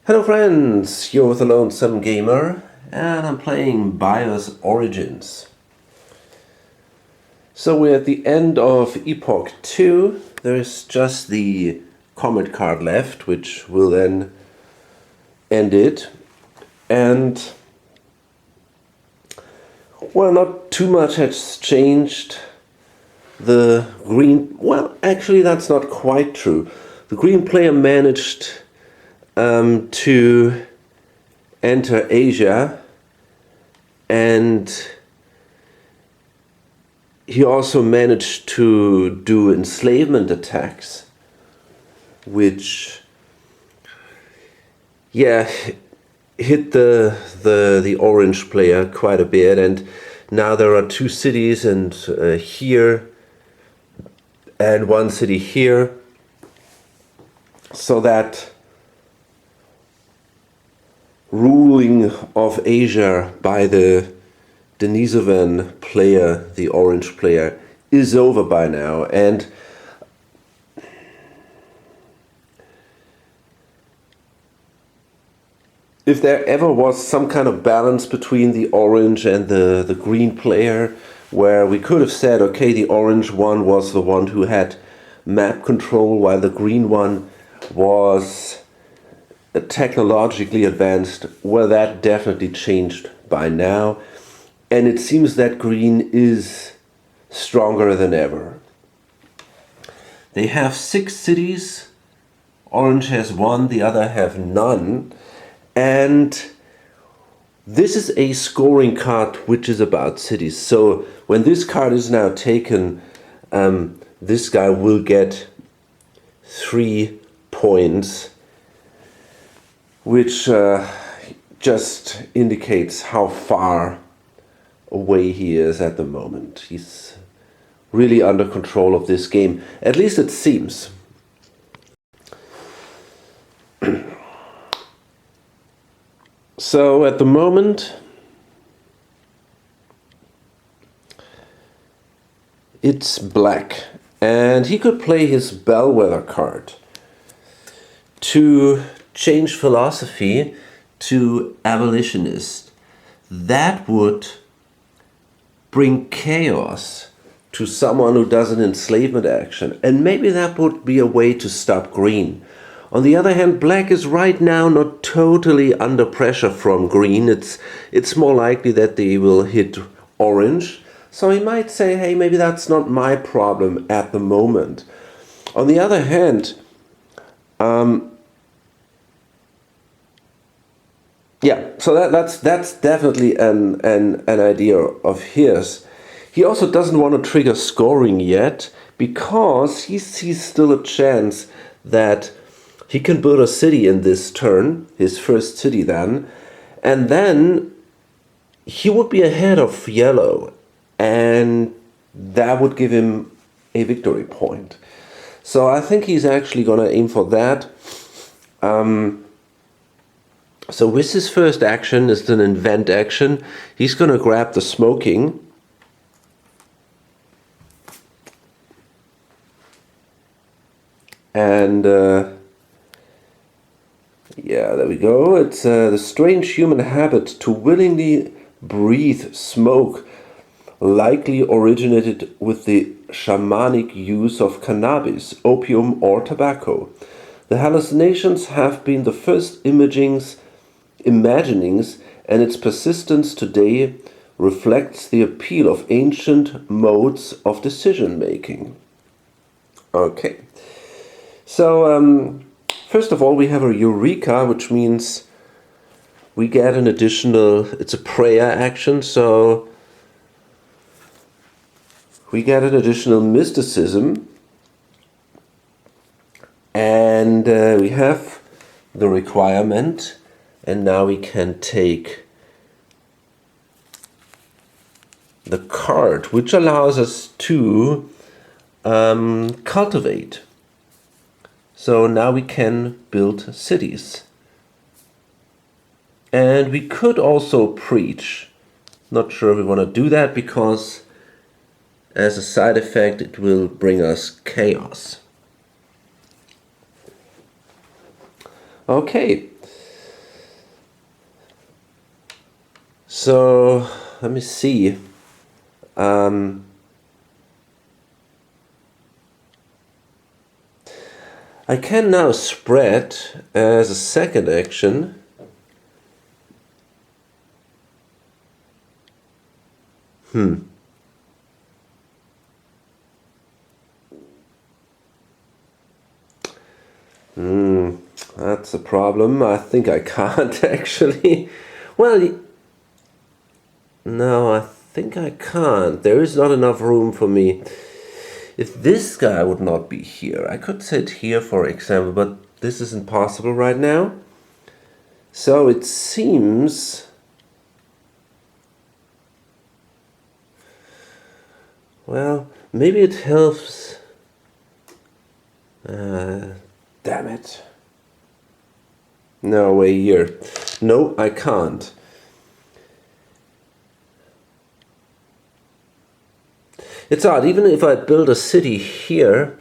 Hello friends, you're with the Lonesome Gamer and I'm playing BIOS Origins. So we're at the end of Epoch 2. There's just the Comet card left, which will then end it. And well, not too much has changed. The green, well, actually that's not quite true. The green player managed to enter Asia, and he also managed to do enslavement attacks, which hit the orange player quite a bit. And now there are two cities, and here and one city here, so that ruling of Asia by the Denisovan player, the orange player, is over by now. And if there ever was some kind of balance between the orange and the green player, where we could have said, okay, the orange one was the one who had map control while the green one was technologically advanced, well, that definitely changed by now. And it seems that green is stronger than ever. They have 6 cities. Orange has 1, the other have none. And this is a scoring card which is about cities. So when this card is now taken, this guy will get 3 points, which just indicates how far away he is at the moment. He's really under control of this game, at least it seems. So at the moment, it's black, and he could play his bellwether card to change philosophy to abolitionist. That would bring chaos to someone who does an enslavement action, and maybe that would be a way to stop green. On the other hand, black is right now not totally under pressure from green. It's more likely that they will hit orange. So he might say, hey, maybe that's not my problem at the moment. On the other hand, so that's definitely an idea of his. He also doesn't want to trigger scoring yet, because he sees still a chance that he can build a city in this turn, his first city then, and then he would be ahead of yellow, and that would give him a victory point. So I think he's actually going to aim for that. So with his first action, it's an invent action, he's going to grab the smoking. And there we go. It's the strange human habit to willingly breathe smoke likely originated with the shamanic use of cannabis, opium, or tobacco. The hallucinations have been the first imaginings, and its persistence today reflects the appeal of ancient modes of decision-making. Okay. So, first of all, we have a Eureka, which means we get an additional, it's a prayer action, so we get an additional mysticism. And we have the requirement, and now we can take the card, which allows us to cultivate. So now we can build cities. And we could also preach. Not sure if we want to do that, because as a side effect it will bring us chaos. Okay, So let me see. I can now spread as a second action. That's a problem. I think I can't actually. Well, no, I think I can't. There is not enough room for me. If this guy would not be here, I could sit here, for example, but this isn't possible right now. So it seems... Well, maybe it helps... damn it. No, way here. No, I can't. It's odd, even if I build a city here,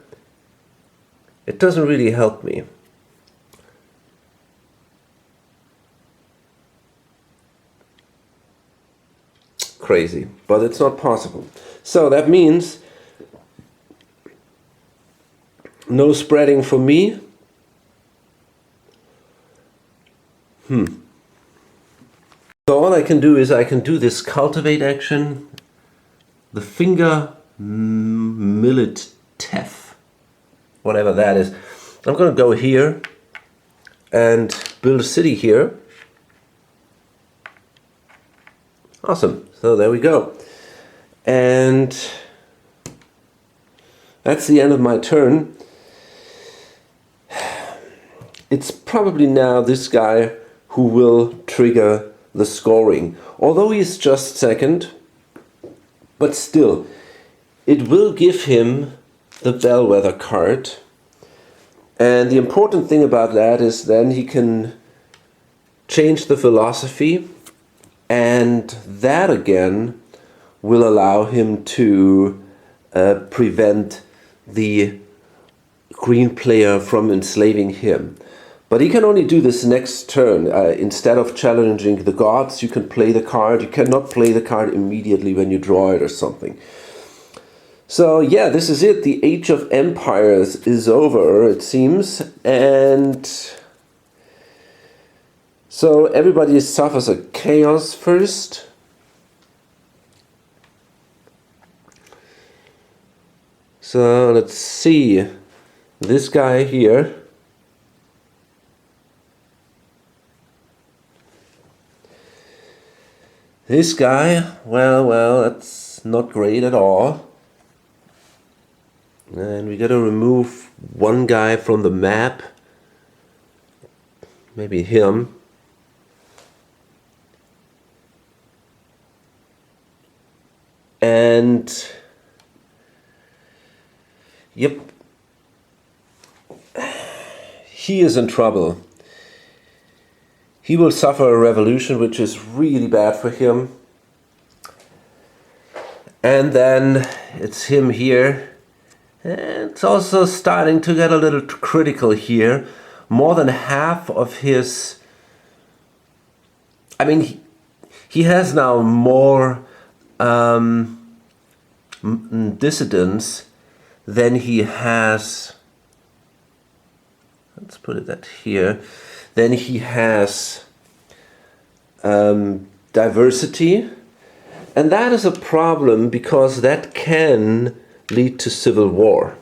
it doesn't really help me. Crazy, but it's not possible. So that means no spreading for me. So all I can do is I can do this cultivate action, the finger millet teff, whatever that is. I'm going to go here and build a city here. Awesome. So there we go. And that's the end of my turn. It's probably now this guy who will trigger the scoring. Although he's just second, but still, it will give him the bellwether card. And the important thing about that is then he can change the philosophy, and that again will allow him to prevent the green player from enslaving him. But he can only do this next turn. Instead of challenging the gods, you can play the card. You cannot play the card immediately when you draw it or something. So yeah, this is it. The Age of Empires is over, it seems. And so everybody suffers a chaos first. So let's see. This guy here. This guy, well, that's not great at all. And we gotta remove one guy from the map. Maybe him. And yep, he is in trouble. He will suffer a revolution, which is really bad for him. And then it's him here. And it's also starting to get a little critical here. More than half of his... I mean, he has now more dissidents than he has... Let's put it that here. Then he has diversity, and that is a problem because that can lead to civil war.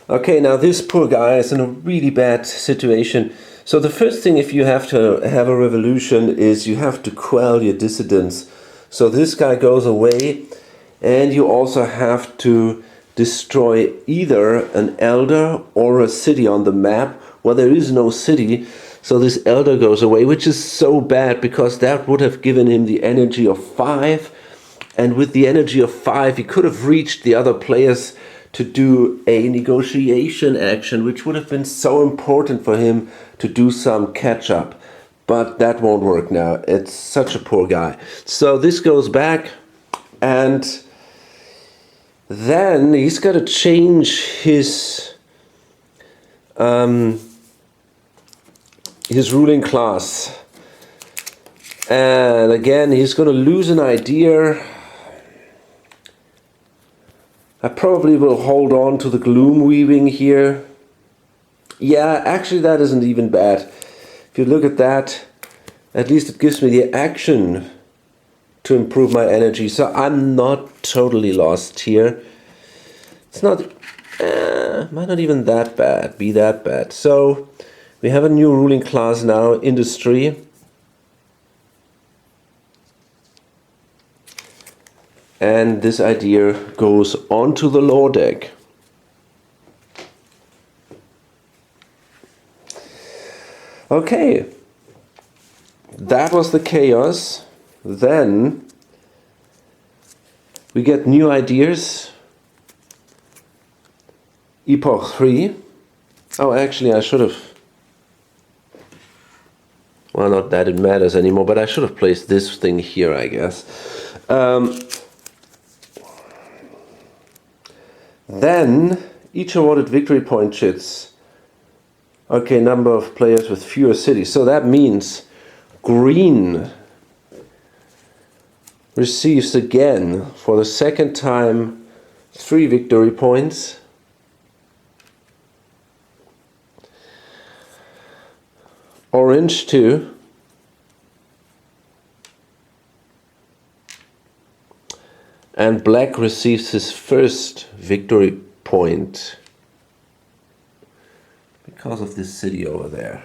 Okay, now this poor guy is in a really bad situation. So the first thing, if you have to have a revolution, is you have to quell your dissidents. So this guy goes away, and you also have to destroy either an elder or a city on the map. Well, there is no city, so this elder goes away, which is so bad because that would have given him the energy of 5. And with the energy of 5, he could have reached the other players to do a negotiation action, which would have been so important for him to do some catch-up. But that won't work now. It's such a poor guy. So this goes back, and then he's got to change his ruling class. And again, he's going to lose an idea. I probably will hold on to the gloom weaving here. Yeah, actually that isn't even bad. If you look at that, at least it gives me the action to improve my energy. So I'm not totally lost here. It's not, might not even be that bad. So we have a new ruling class now, industry. And this idea goes onto the law deck. Okay, that was the chaos. Then we get new ideas. Epoch 3. Oh, actually I should have, well, not that it matters anymore, but I should have placed this thing here, I guess. Then each awarded victory point chits. Okay, number of players with fewer cities. So that means green receives again for the second time 3 victory points. Orange 2. And black receives his first victory point because of this city over there.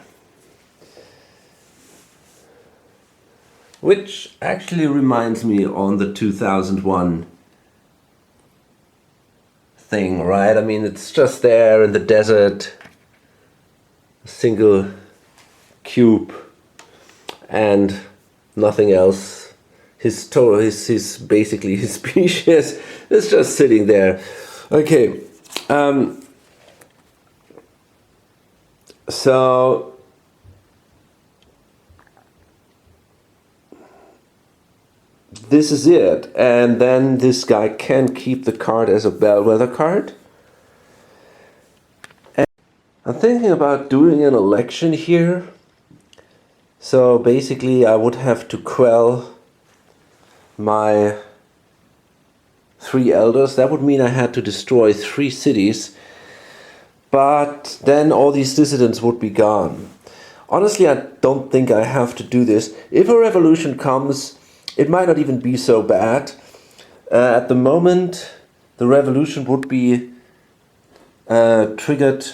Which actually reminds me on the 2001 thing, right? I mean, it's just there in the desert, a single cube and nothing else. His basically his species is just sitting there. Okay, so this is it, and then this guy can keep the card as a bellwether card. And I'm thinking about doing an election here. So basically I would have to quell my 3 elders. That would mean I had to destroy 3 cities, but then all these dissidents would be gone. Honestly, I don't think I have to do this. If a revolution comes, it might not even be so bad. At the moment, the revolution would be triggered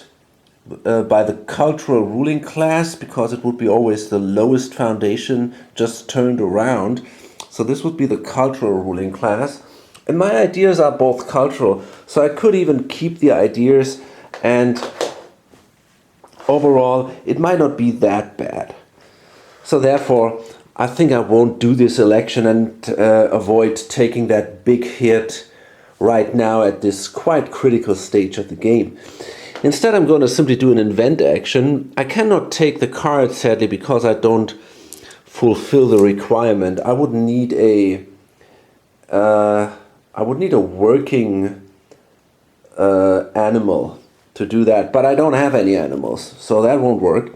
by the cultural ruling class, because it would be always the lowest foundation just turned around. So this would be the cultural ruling class. And my ideas are both cultural, so I could even keep the ideas, and overall it might not be that bad. So therefore I think I won't do this election and avoid taking that big hit right now at this quite critical stage of the game. Instead I'm going to simply do an invent action. I cannot take the card, sadly, because I don't fulfill the requirement. I would need a working animal to do that, but I don't have any animals, so that won't work.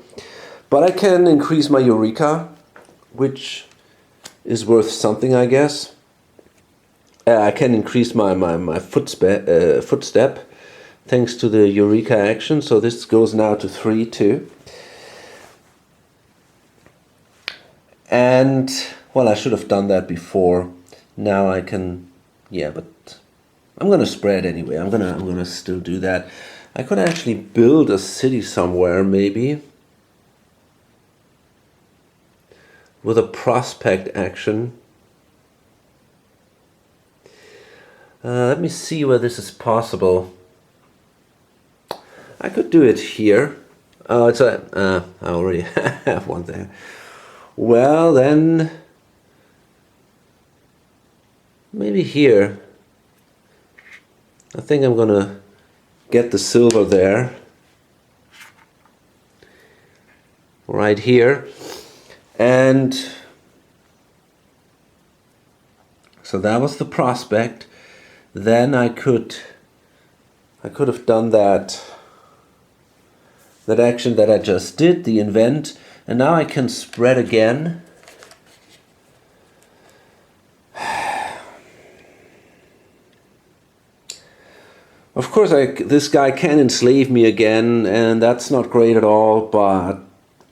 But I can increase my Eureka, which is worth something, I guess. I can increase my footstep thanks to the Eureka action, so this goes now to 3 too. And, well, I should have done that before. Now I can, yeah, but I'm gonna spread anyway. I'm gonna still do that. I could actually build a city somewhere, maybe, with a prospect action. Let me see where this is possible. I could do it here. Oh, it's I already have one there. Well, then maybe here. I think I'm gonna get the silver there, right here. And so that was the prospect. Then I could have done that action that I just did, the invent, and now I can spread again. Of course, this guy can enslave me again, and that's not great at all, but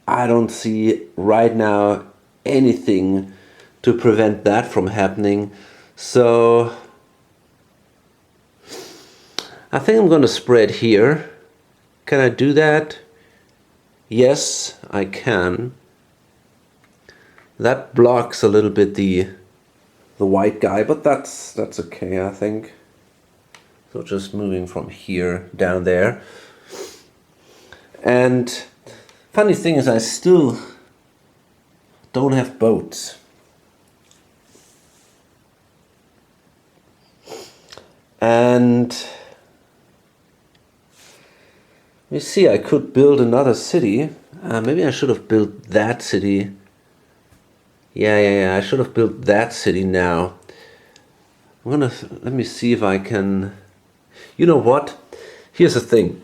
I don't see right now anything to prevent that from happening. So I think I'm going to spread here. Can I do that? Yes, I can. That blocks a little bit the white guy, but that's okay, I think. So just moving from here down there. And funny thing is, I still don't have boats. And you see, I could build another city. Maybe I should have built that city. Yeah, I should have built that city now. Let me see if I can. You know what? Here's the thing.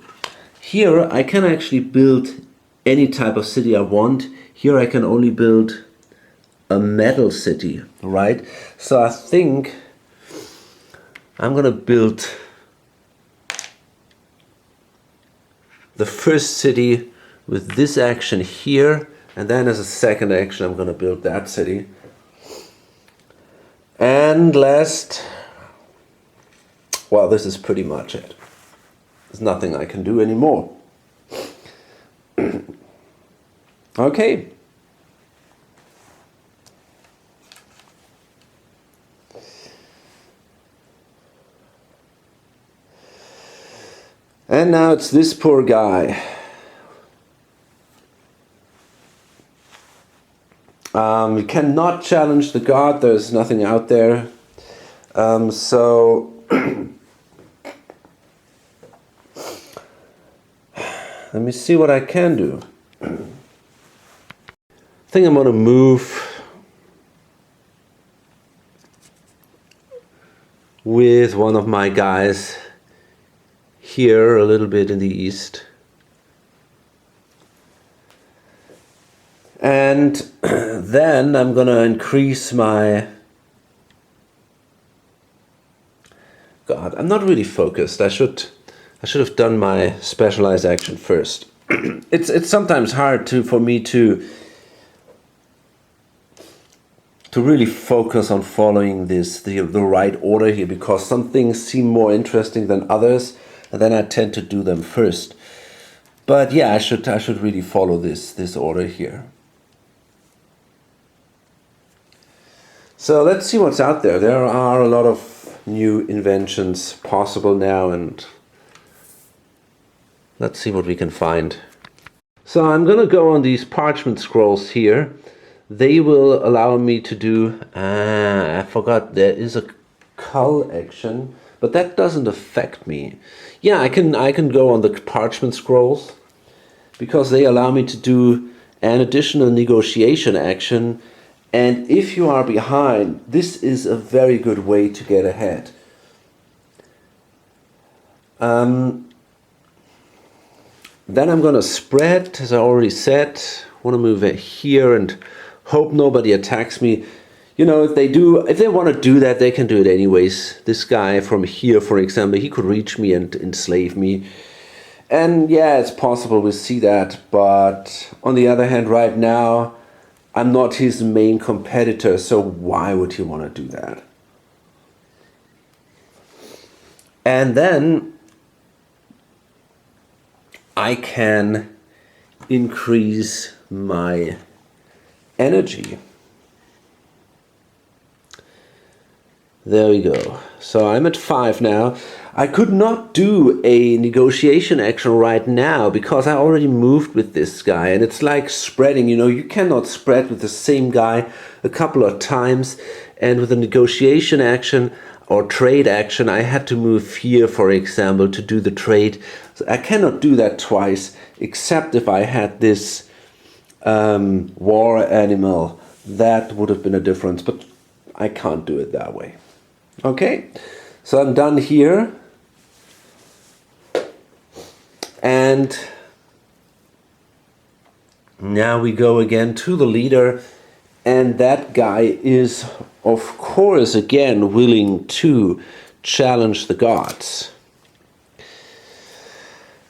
Here I can actually build any type of city I want. Here I can only build a metal city, right? So I think I'm gonna build the first city with this action here, and then as a second action I'm gonna build that city. And last, well, this is pretty much it. There's nothing I can do anymore. Okay. And now it's this poor guy. You cannot challenge the god, there's nothing out there. So let me see what I can do. I think I'm going to move with one of my guys here a little bit in the east. And then I'm going to increase my... God, I'm not really focused. I should have done my specialized action first. It's sometimes hard for me to really focus on following the right order here, because some things seem more interesting than others, and then I tend to do them first. But yeah, I should really follow this order here. So let's see what's out there. There are a lot of new inventions possible now, and let's see what we can find. So I'm going to go on these parchment scrolls here. They will allow me to do... I forgot, there is a cull action, but that doesn't affect me. Yeah, I can go on the parchment scrolls, because they allow me to do an additional negotiation action. And if you are behind, this is a very good way to get ahead. Then I'm going to spread, as I already said. I want to move it here and hope nobody attacks me. You know, if they want to do that, they can do it anyways. This guy from here, for example, he could reach me and enslave me. And yeah, it's possible we see that. But on the other hand, right now, I'm not his main competitor, so why would he want to do that? And then I can increase my energy. There we go. So I'm at 5 now. I could not do a negotiation action right now because I already moved with this guy, and it's like spreading, you know, you cannot spread with the same guy a couple of times. And with a negotiation action or trade action, I had to move here, for example, to do the trade. So I cannot do that twice, except if I had this war animal. That would have been a difference, but I can't do it that way. Okay, so I'm done here. And now we go again to the leader, and that guy is, of course, again willing to challenge the gods.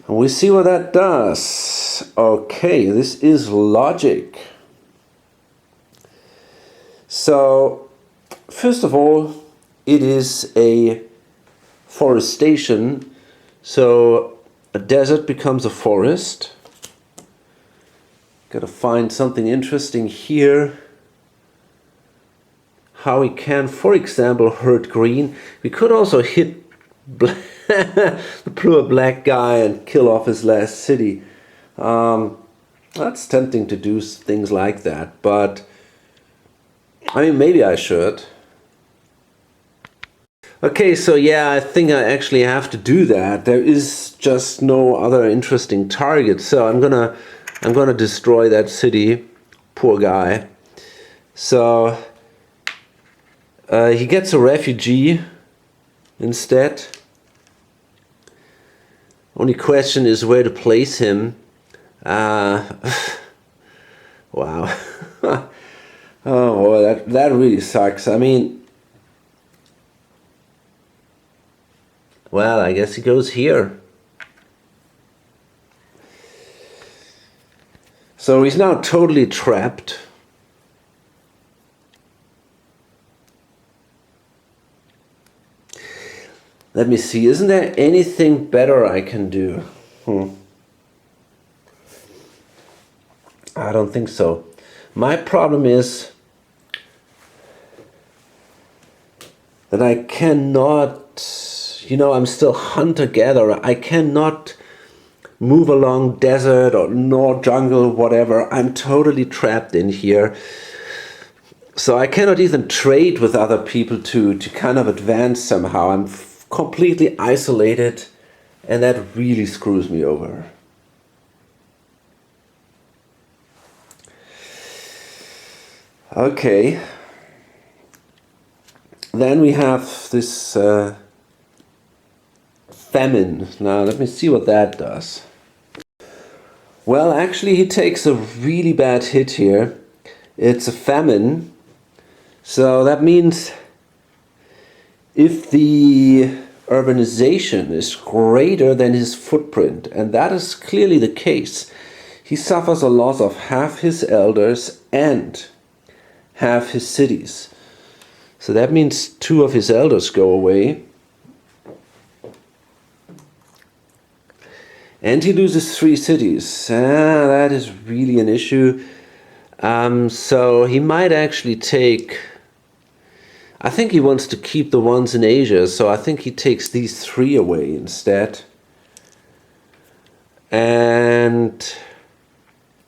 And we see what that does. Okay, this is logic. So, first of all, it is a forestation. So, a desert becomes a forest. Gotta find something interesting here. How we can, for example, hurt green. We could also hit the poor black guy and kill off his last city. That's tempting to do things like that, but I mean, maybe I should. Okay, so yeah, I think I actually have to do that. There is just no other interesting target, so I'm gonna destroy that city. Poor guy. So he gets a refugee instead. Only question is where to place him. Wow. Oh boy, that really sucks. I mean, well, I guess he goes here. So he's now totally trapped. Let me see, isn't there anything better I can do? I don't think so. My problem is that I cannot, I'm still hunter-gatherer. I cannot move along desert or nor jungle, whatever. I'm totally trapped in here. So I cannot even trade with other people to kind of advance somehow. I'm completely isolated, and that really screws me over. Okay. Then we have this Famine. Now let me see what that does. Well, actually he takes a really bad hit here. It's a famine. So that means if the urbanization is greater than his footprint, and that is clearly the case, he suffers a loss of half his elders and half his cities. So that means 2 of his elders go away. And he loses 3 cities. That is really an issue. So he might actually take... I think he wants to keep the ones in Asia, so I think he takes these 3 away instead. And...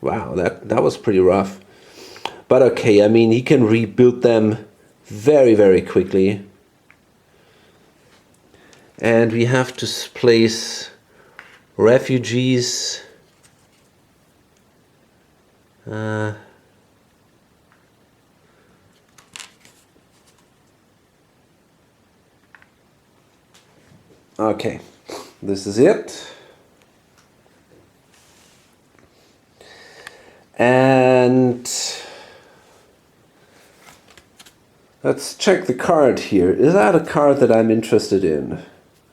wow, that was pretty rough. But okay, I mean, he can rebuild them very, very quickly. And we have to place refugees. Okay, this is it. And let's check the card here. Is that a card that I'm interested in?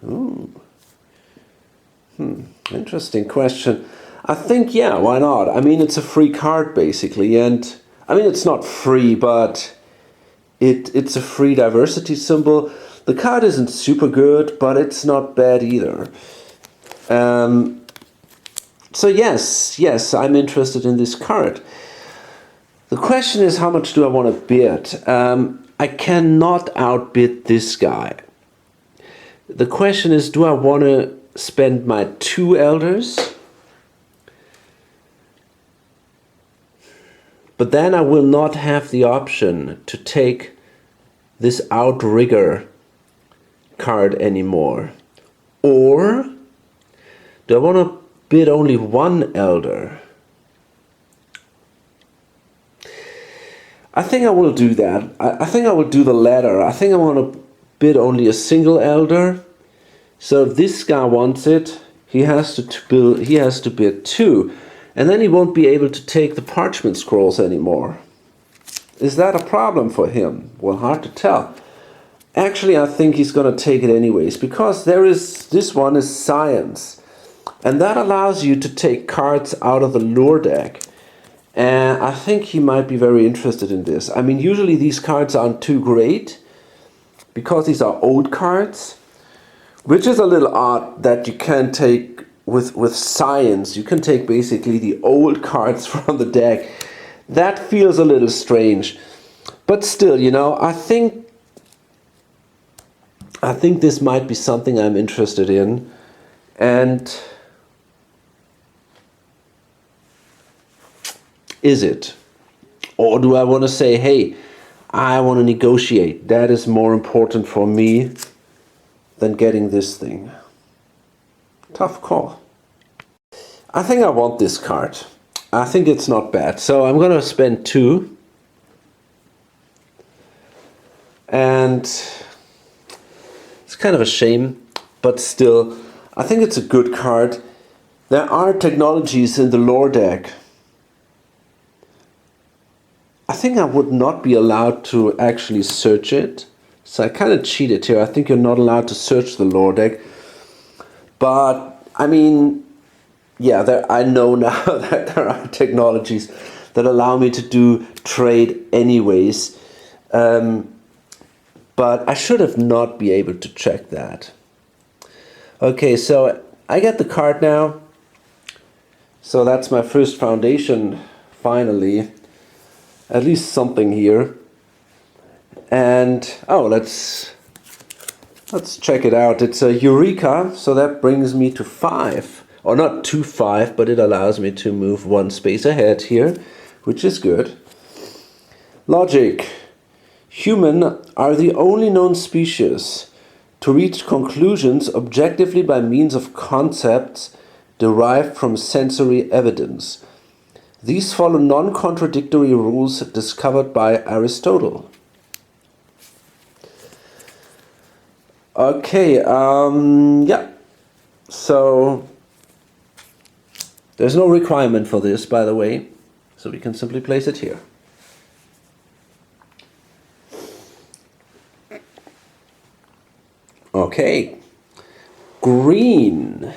Ooh. Interesting question. I think, yeah, why not? I mean, it's a free card, basically. And, I mean, it's not free, but it's a free diversity symbol. The card isn't super good, but it's not bad either. So yes, I'm interested in this card. The question is, how much do I want to bid? I cannot outbid this guy. The question is, do I want to spend my 2 elders? But then I will not have the option to take this outrigger card anymore. Or do I want to bid only 1 elder? I think I will do that. I think I will do the latter. I think I want to bid only a single elder. So if this guy wants it, he has to bid 2. And then he won't be able to take the parchment scrolls anymore. Is that a problem for him? Well, hard to tell. Actually, I think he's going to take it anyways, because this one is science. And that allows you to take cards out of the lure deck. And I think he might be very interested in this. I mean, usually these cards aren't too great, because these are old cards, which is a little odd that you can't take with science. You can take basically the old cards from the deck. That feels a little strange. But still, you know, I think this might be something I'm interested in. And is it? Or do I want to say, hey, I want to negotiate. That is more important for me than getting this thing. Tough call. I think I want this card. I think it's not bad. So I'm going to spend 2. And it's kind of a shame, but still, I think it's a good card. There are technologies in the lore deck. I think I would not be allowed to actually search it. So I kind of cheated here. I think you're not allowed to search the lore deck. But, I mean, yeah, I know now that there are technologies that allow me to do trade anyways. But I should have not be able to check that. Okay, so I get the card now. So that's my first foundation, finally. At least something here. And oh, let's check it out. It's a Eureka, so that brings me to 5. Or not to 5, but it allows me to move 1 space ahead here, which is good. Logic. Human are the only known species to reach conclusions objectively by means of concepts derived from sensory evidence. These follow non-contradictory rules discovered by Aristotle. Okay, yeah. So there's no requirement for this, by the way, so we can simply place it here. Okay, green.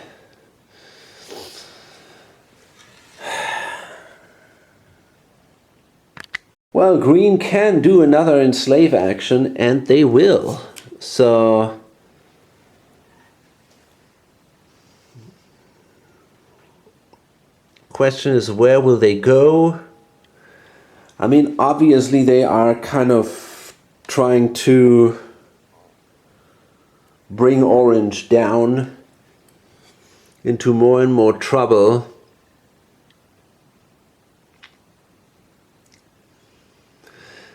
Well, green can do another enslave action, and they will. So question is, where will they go? I mean, obviously they are kind of trying to bring orange down into more and more trouble.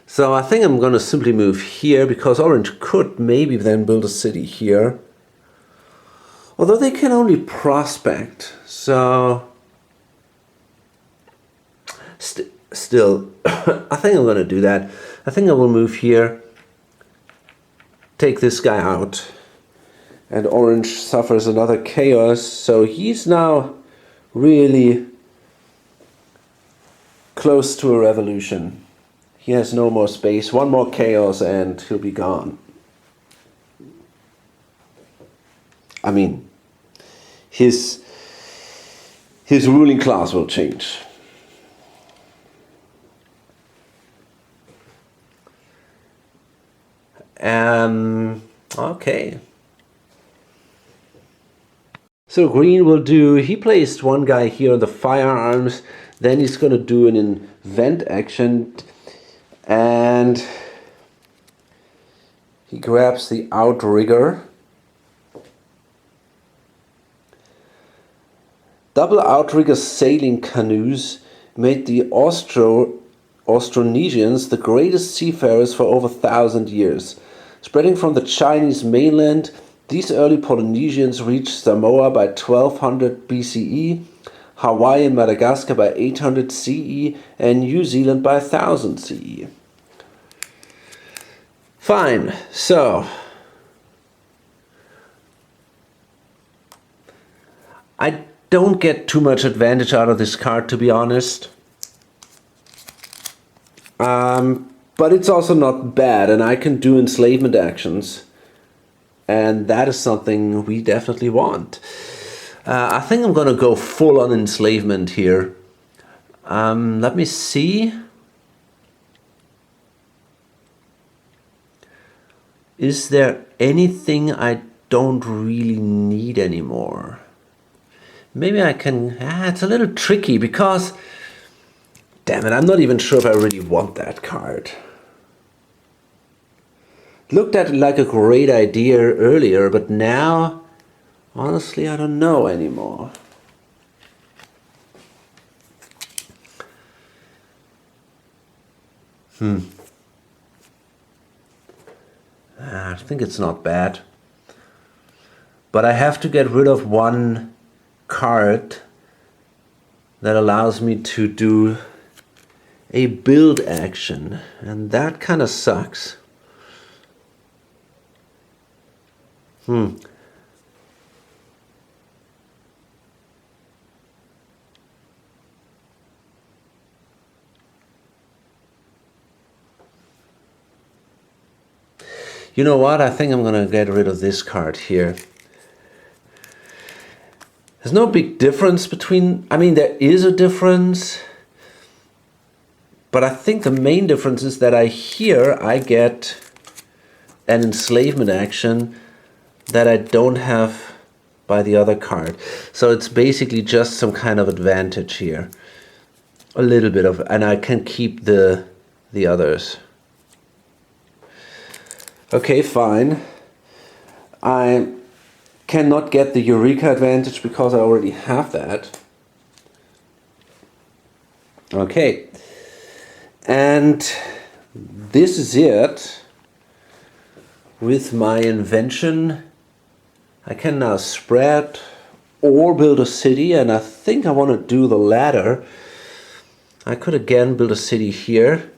So I think I'm going to simply move here, because orange could maybe then build a city here. Although they can only prospect, so still, I think I'm going to do that. I think I will move here, take this guy out, and orange suffers another chaos, so he's now really close to a revolution. He has no more space, 1 more chaos and he'll be gone. I mean, his ruling class will change. Okay. So green will do, he placed 1 guy here on the firearms, then he's going to do an invent action, and he grabs the outrigger. Double outrigger sailing canoes made the Austronesians the greatest seafarers for over 1,000 years. Spreading from the Chinese mainland, these early Polynesians reached Samoa by 1200 BCE, Hawaii and Madagascar by 800 CE, and New Zealand by 1000 CE. Fine, so I don't get too much advantage out of this card, to be honest. But it's also not bad, and I can do enslavement actions, and that is something we definitely want. I think I'm gonna go full on enslavement here. Let me see. Is there anything I don't really need anymore? Maybe I can... it's a little tricky because... Damn it, I'm not even sure if I really want that card. Looked at it like a great idea earlier, but now... Honestly, I don't know anymore. I think it's not bad. But I have to get rid of one card that allows me to do a build action. And that kind of sucks. You know what? I think I'm gonna get rid of this card here. There's no big difference between... I mean, there is a difference. But I think the main difference is that I get an enslavement action that I don't have by the other card. So it's basically just some kind of advantage here. A little bit of... And I can keep the others. Okay, fine. I cannot get the Eureka advantage because I already have that. Okay. And this is it. With my invention, I can now spread or build a city, and I think I want to do the latter. I could again build a city here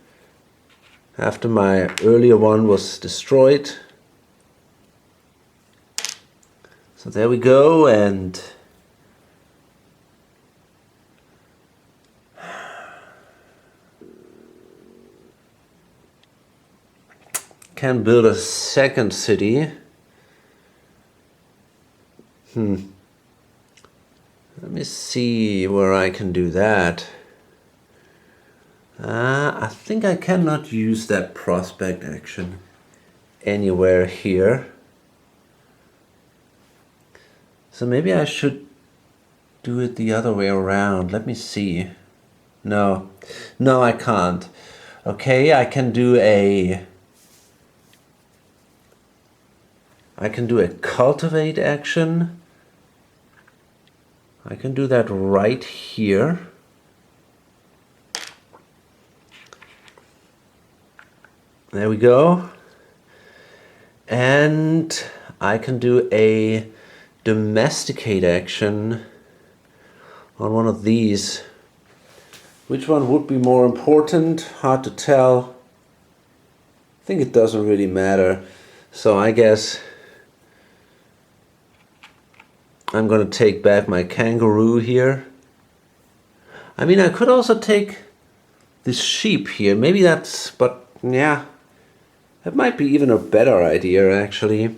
after my earlier one was destroyed. So there we go, and can build a second city. Let me see where I can do that. I think I cannot use that prospect action anywhere here. So maybe I should do it the other way around. Let me see. No, I can't. Okay, I can do a cultivate action. I can do that right here. There we go. And I can do a domesticate action on one of these. Which one would be more important? Hard to tell. I think it doesn't really matter. So I guess I'm gonna take back my kangaroo here. I mean, I could also take this sheep here. Maybe that's, but yeah, that might be even a better idea actually.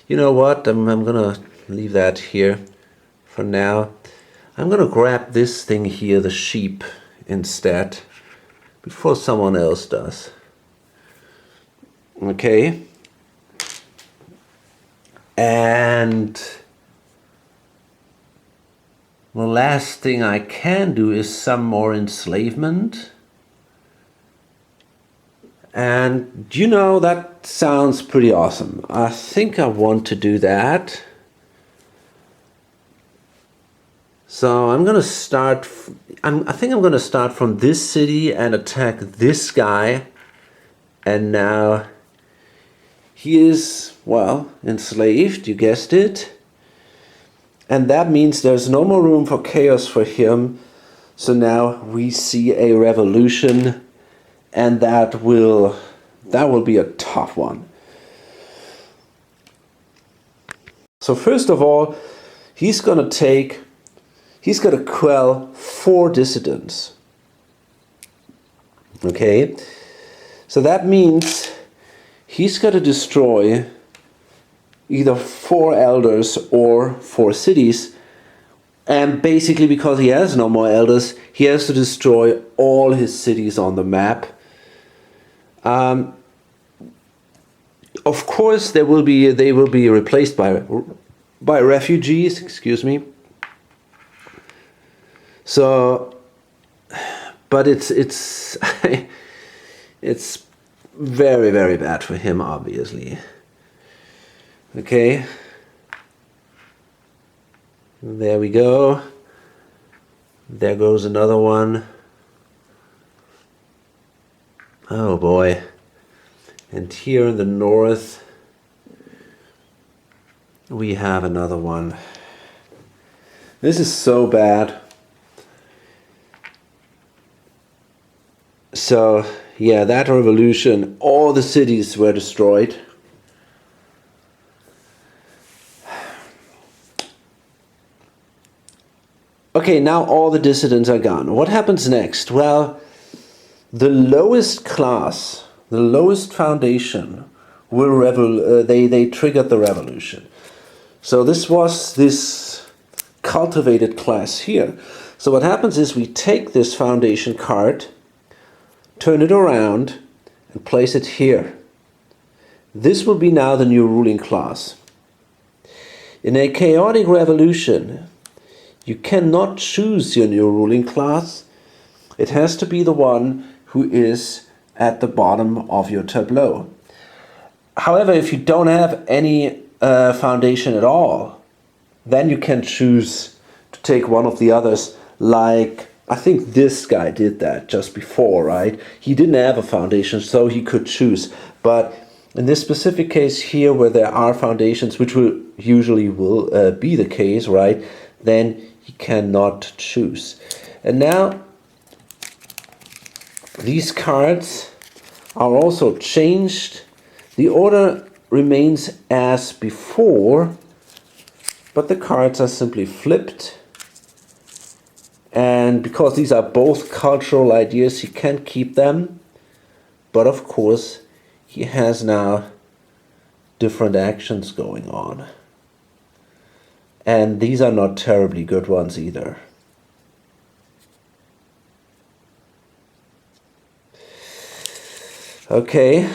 You know what? I'm gonna leave that here for now. I'm gonna grab this thing here, the sheep, instead, before someone else does. Okay. And the last thing I can do is some more enslavement. And you know, that sounds pretty awesome. I think I want to do that. So I'm gonna start, I think I'm gonna start from this city and attack this guy. And now he is, well, enslaved, you guessed it. And that means there's no more room for chaos for him. So now we see a revolution, and that will be a tough one. So first of all, he's gonna quell 4 dissidents. Okay, so that means he's got to destroy either 4 elders or 4 cities. And basically, because he has no more elders, he has to destroy all his cities on the map. Of course, they will be replaced by refugees. Excuse me. So, but it's it's very, very bad for him, obviously. Okay. There we go. There goes another one. Oh boy. And here in the north, we have another one. This is so bad. So, yeah, that revolution, all the cities were destroyed. Okay, now all the dissidents are gone. What happens next? Well, the lowest class, the lowest foundation, they triggered the revolution. So this was this cultivated class here. So what happens is we take this foundation card, turn it around, and place it here. This will be now the new ruling class. In a chaotic revolution, you cannot choose your new ruling class. It has to be the one who is at the bottom of your tableau. However, if you don't have any foundation at all, then you can choose to take one of the others. Like, I think this guy did that just before, right? He didn't have a foundation, so he could choose. But in this specific case here, where there are foundations, which will usually be the case, right? Then he cannot choose. And now these cards are also changed. The order remains as before, but the cards are simply flipped. And because these are both cultural ideas, he can keep them. But of course, he has now different actions going on. And these are not terribly good ones either. Okay.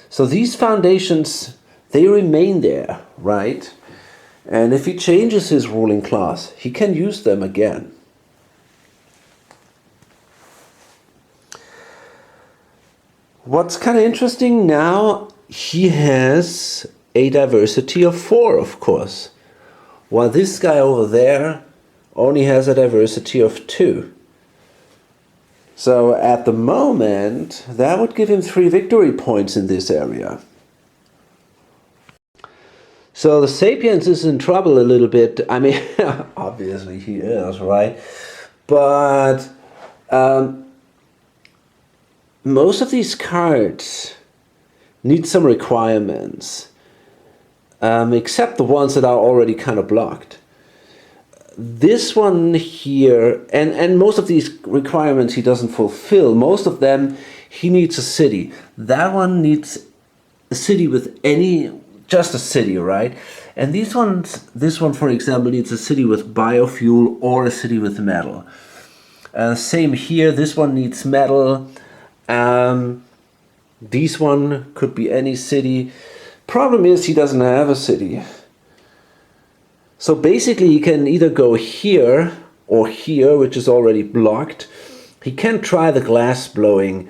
So these foundations, they remain there, right? And if he changes his ruling class, he can use them again. What's kind of interesting now, he has a diversity of 4, of course, while this guy over there only has a diversity of 2. So at the moment, that would give him 3 victory points in this area. So the Sapiens is in trouble a little bit. I mean, obviously he is, right? But most of these cards need some requirements, except the ones that are already kind of blocked. This one here, and most of these requirements he doesn't fulfill. Most of them, he needs a city. That one needs a city with just a city, right? And this one, for example, needs a city with biofuel or a city with metal. Same here, this one needs metal. This one could be any city. Problem is he doesn't have a city. So basically he can either go here or here, which is already blocked. He can try the glass blowing,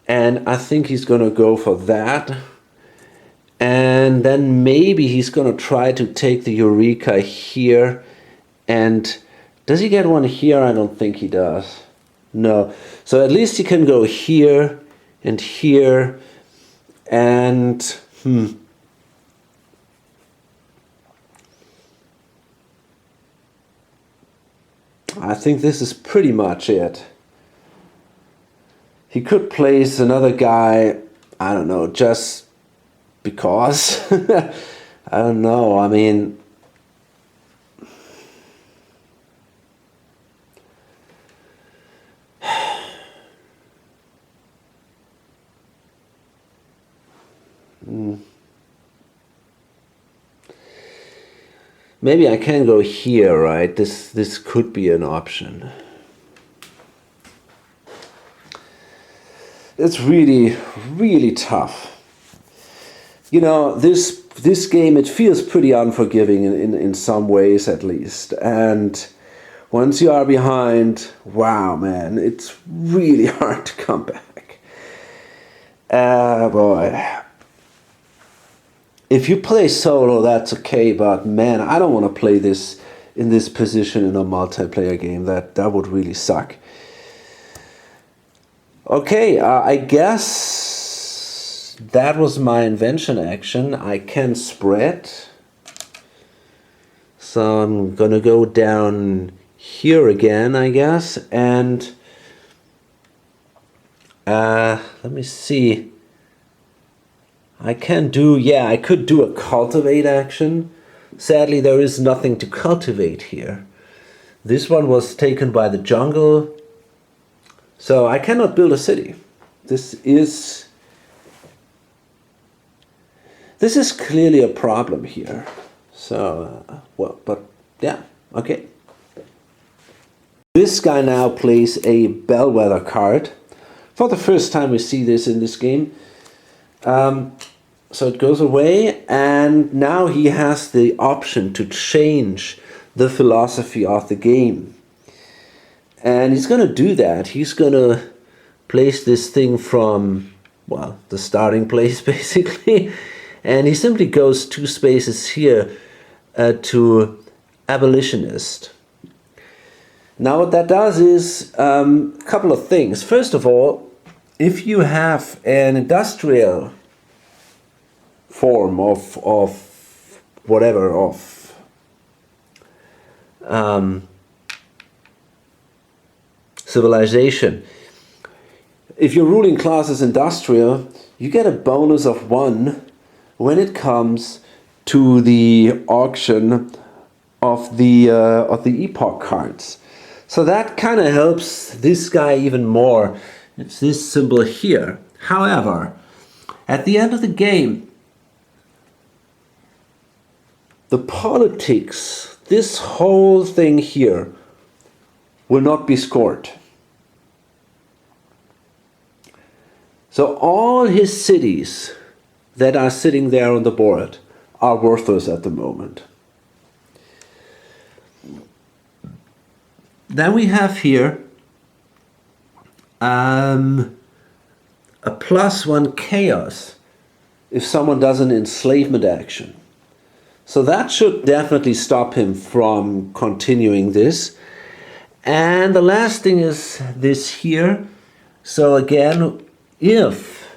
and I think he's gonna go for that. And then maybe he's gonna try to take the Eureka here. And does he get one here? I don't think he does. No. So at least he can go here and here. And I think this is pretty much it. He could place another guy, I don't know, just because. I don't know, I mean, Maybe I can go here, right? This could be an option. It's really, really tough. You know, this game, it feels pretty unforgiving in some ways at least. And once you are behind, wow, man, it's really hard to come back. Boy. If you play solo, that's okay, but man, I don't want to play this in this position in a multiplayer game. That would really suck. Okay, I guess that was my invention action. I can spread. So I'm gonna go down here again, I guess, and let me see. I could do a cultivate action. Sadly, there is nothing to cultivate here. This one was taken by the jungle. So I cannot build a city. This is clearly a problem here. So, well, but yeah, okay. This guy now plays a bellwether card. For the first time we see this in this game. So it goes away, and now he has the option to change the philosophy of the game. And he's going to do that. He's going to place this thing from, well, the starting place basically. And he simply goes 2 spaces here to abolitionist. Now what that does is a couple of things. First of all, if you have an industrial form of whatever, of civilization, if your ruling class is industrial, you get a bonus of 1 when it comes to the auction of the epoch cards. So that kind of helps this guy even more. It's this symbol here. However, at the end of the game, the politics, this whole thing here, will not be scored. So all his cities that are sitting there on the board are worthless at the moment. Then we have here a +1 chaos if someone does an enslavement action. So that should definitely stop him from continuing this. And the last thing is this here. So again, if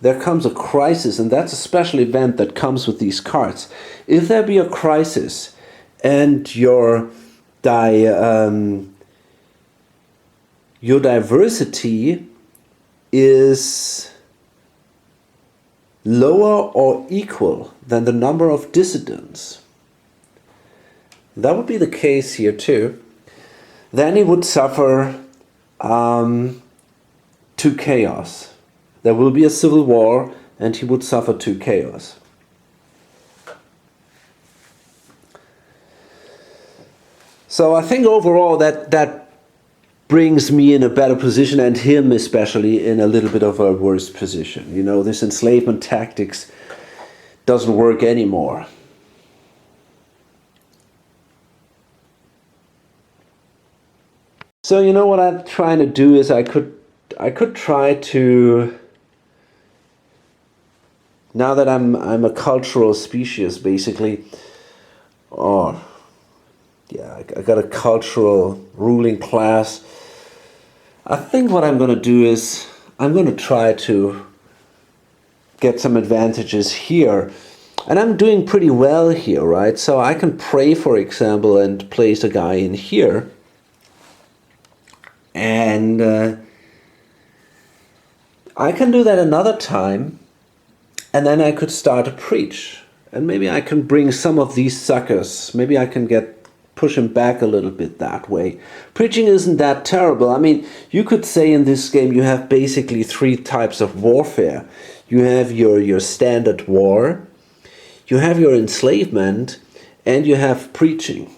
there comes a crisis, and that's a special event that comes with these cards, if there be a crisis and your diversity is lower or equal than the number of dissidents, that would be the case here too, then he would suffer 2 chaos. There will be a civil war and he would suffer 2 chaos. So I think overall that brings me in a better position, and him especially in a little bit of a worse position. You know, this enslavement tactics doesn't work anymore. So you know what I'm trying to do is I could try to, now that I'm a cultural species basically, or yeah, I got a cultural ruling class. I think what I'm going to do is I'm going to try to get some advantages here. And I'm doing pretty well here, right? So I can pray, for example, and place a guy in here. And I can do that another time. And then I could start to preach. And maybe I can bring some of these suckers. Maybe I can push him back a little bit that way. Preaching isn't that terrible. I mean, you could say in this game you have basically 3 types of warfare. You have your standard war, you have your enslavement, and you have preaching.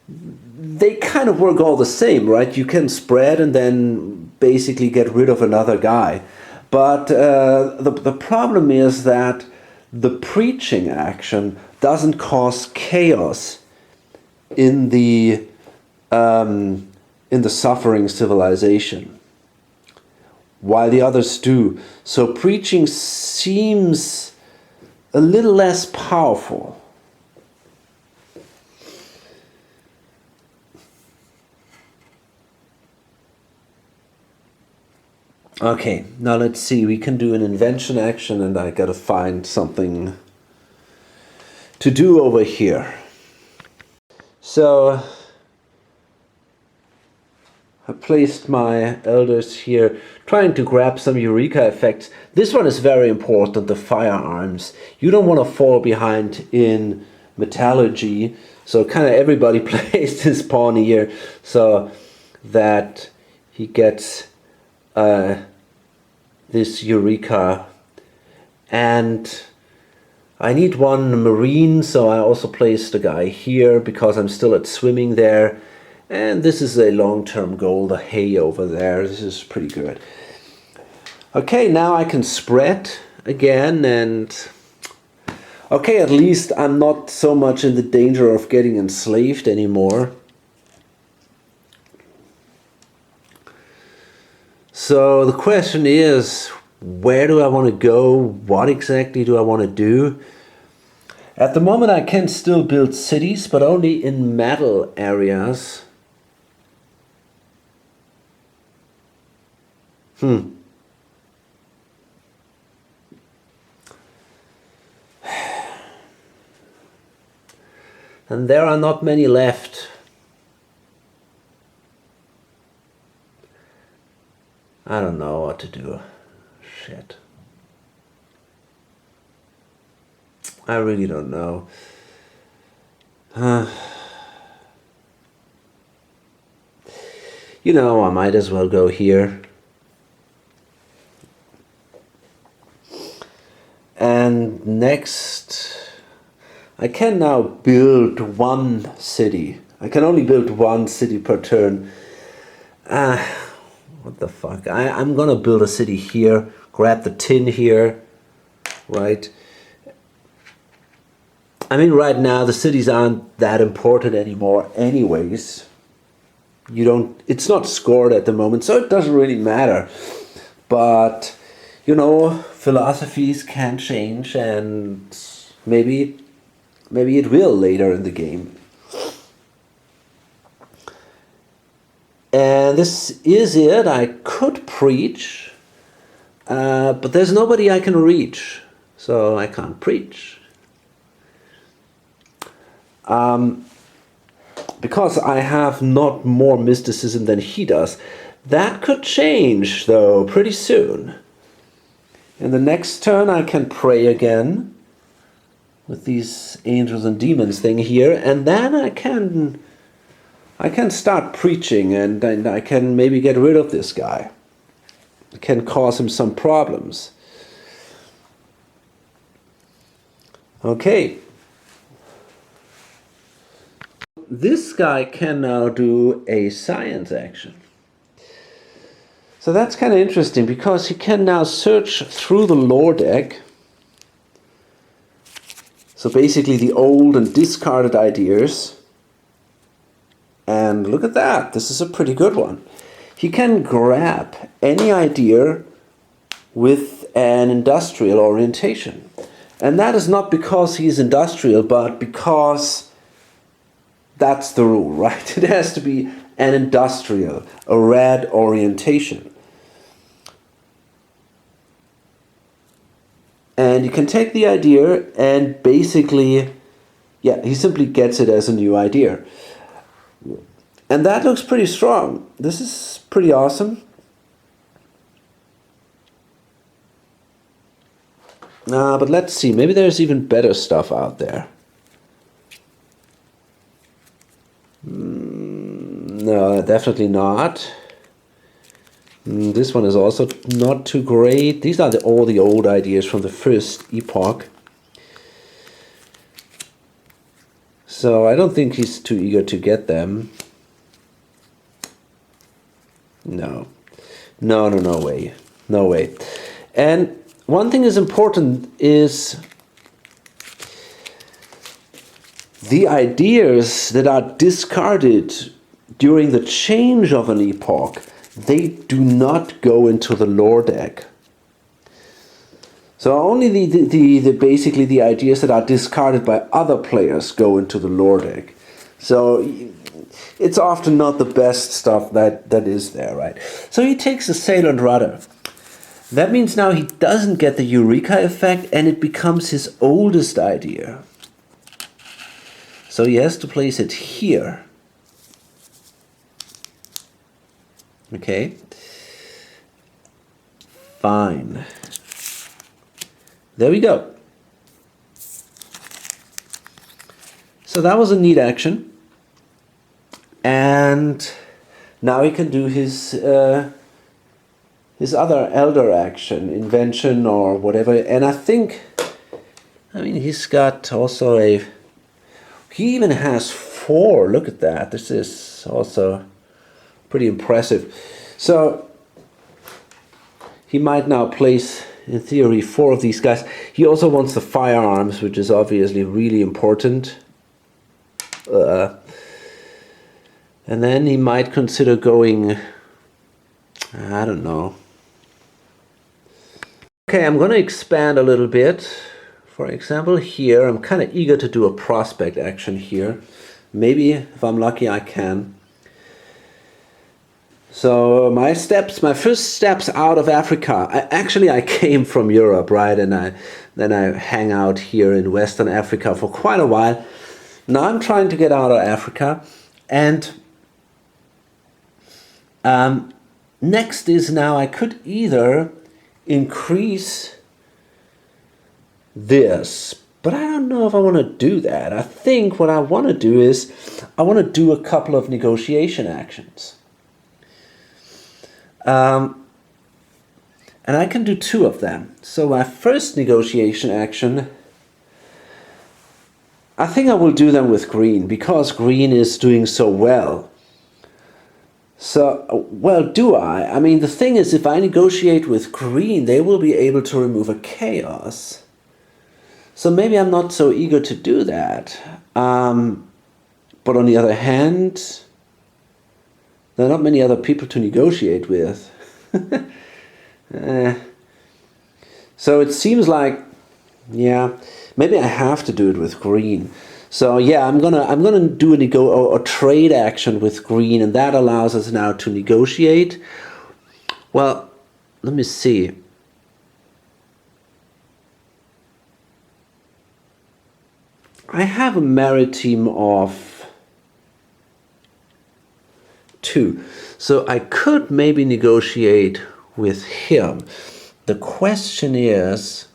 They kind of work all the same, right? You can spread and then basically get rid of another guy. But the problem is that the preaching action doesn't cause chaos in the suffering civilization, while the others do. So preaching seems a little less powerful. Okay, now let's see. We can do an invention action, and I gotta find something to do over here. So I placed my elders here, trying to grab some eureka effects. This one is very important, the firearms. You don't want to fall behind in metallurgy, so kind of everybody placed his pawn here so that he gets this eureka. And I need one marine, so I also placed a guy here because I'm still at swimming there. And this is a long-term goal, the hay over there. This is pretty good. Okay, now I can spread again, and okay, at least I'm not so much in the danger of getting enslaved anymore. So the question is, where do I want to go? What exactly do I want to do? At the moment I can still build cities, but only in metal areas. And there are not many left. I don't know what to do. Shit. I really don't know. You know, I might as well go here. And next, I can now build one city. I can only build one city per turn. What the fuck? I'm gonna build a city here, grab the tin here, right? I mean, right now the cities aren't that important anymore anyways. It's not scored at the moment, so it doesn't really matter. But, you know, philosophies can change, and maybe it will later in the game. And this is it. I could preach, but there's nobody I can reach, so I can't preach. Because I have not more mysticism than he does. That could change, though, pretty soon. In the next turn I can pray again with these angels and demons thing here, and then I can start preaching, and I can maybe get rid of this guy. I can cause him some problems. Okay. This guy can now do a science action. So that's kind of interesting, because he can now search through the lore deck. So basically the old and discarded ideas. And look at that, this is a pretty good one. He can grab any idea with an industrial orientation. And that is not because he's industrial, but because that's the rule, right? It has to be an industrial, a rad orientation. And you can take the idea and basically, he simply gets it as a new idea. And that looks pretty strong. This is pretty awesome. But let's see, maybe there's even better stuff out there. No, definitely not. This one is also not too great. These are all the old ideas from the first epoch. So I don't think he's too eager to get them. No. No way. No way. And one thing is important is the ideas that are discarded during the change of an epoch, they do not go into the lore deck. So only basically the ideas that are discarded by other players go into the lore deck. So it's often not the best stuff that is there, right? So he takes the sail and rudder. That means now he doesn't get the Eureka effect, and it becomes his oldest idea. So he has to place it here. Okay. Fine. There we go. So that was a neat action. And now he can do his other elder action, invention or whatever. And I mean, he's got also he even has 4. Look at that. This is also pretty impressive. So he might now place, in theory, 4 of these guys. He also wants the firearms, which is obviously really important. And then he might consider going, I don't know. Okay, I'm going to expand a little bit. For example, here, I'm kind of eager to do a prospect action here. Maybe, if I'm lucky, I can. So my first steps out of Africa. I came from Europe, right? And then I hang out here in Western Africa for quite a while. Now I'm trying to get out of Africa. And next is now I could either increase this, but I don't know if I want to do that. I think what I want to do is I want to do a couple of negotiation actions. And I can do 2 of them. So my first negotiation action, I think I will do them with green, because green is doing so well. So, well, do I? I mean, the thing is, if I negotiate with green, they will be able to remove a chaos. So maybe I'm not so eager to do that. But on the other hand, there are not many other people to negotiate with. So it seems like, yeah, maybe I have to do it with green. So yeah, I'm gonna do a trade action with green, and that allows us now to negotiate. Well, let me see. I have a maritime of 2, so I could maybe negotiate with him. The question is,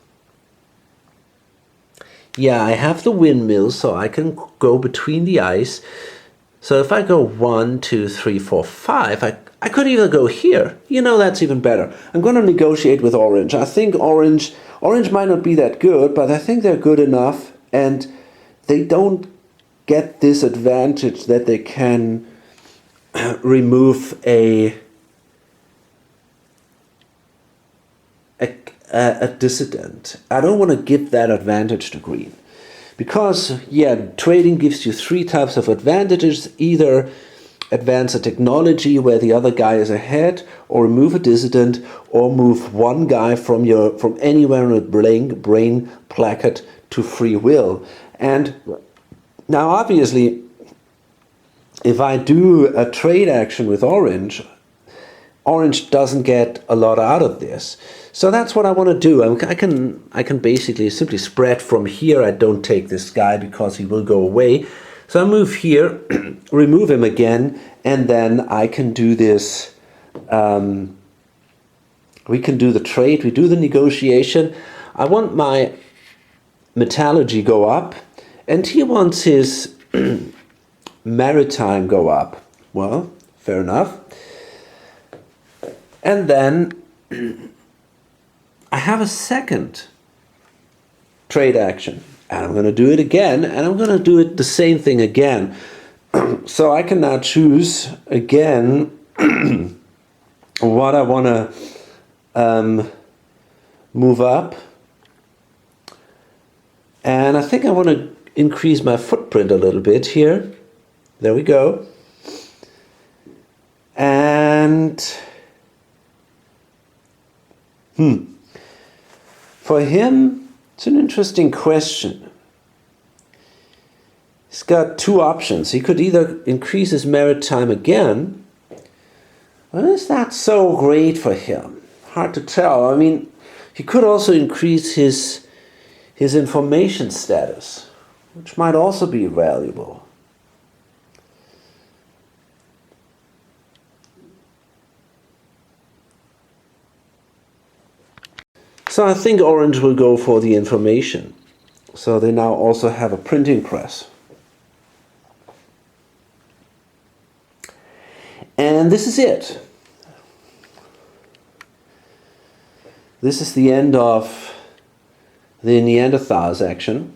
yeah, I have the windmill, so I can go between the ice. So if I go 1, 2, 3, 4, 5, I could either go here. You know, that's even better. I'm going to negotiate with orange. I think orange might not be that good, but I think they're good enough, and they don't get this advantage that they can remove a dissident. I don't want to give that advantage to green. Because, yeah, trading gives you 3 types of advantages. Either advance a technology where the other guy is ahead, or remove a dissident, or move one guy from anywhere on a brain placket to free will. And now obviously, if I do a trade action with orange, orange doesn't get a lot out of this. So that's what I want to do. I can basically simply spread from here. I don't take this guy because he will go away. So I move here, remove him again, and then I can do this. We can do the trade. We do the negotiation. I want my metallurgy go up, and he wants his maritime go up. Well, fair enough. And then I have a second trade action. And I'm going to do it again, and I'm going to do it the same thing again. So I can now choose again what I want to move up. And I think I want to increase my footprint a little bit here. There we go. And for him, it's an interesting question. He's got two options. He could either increase his maritime again. Well, is that so great for him? Hard to tell. I mean, he could also increase his information status, which might also be valuable. So I think Orange will go for the information. So they now also have a printing press. And this is it. This is the end of the Neanderthals action.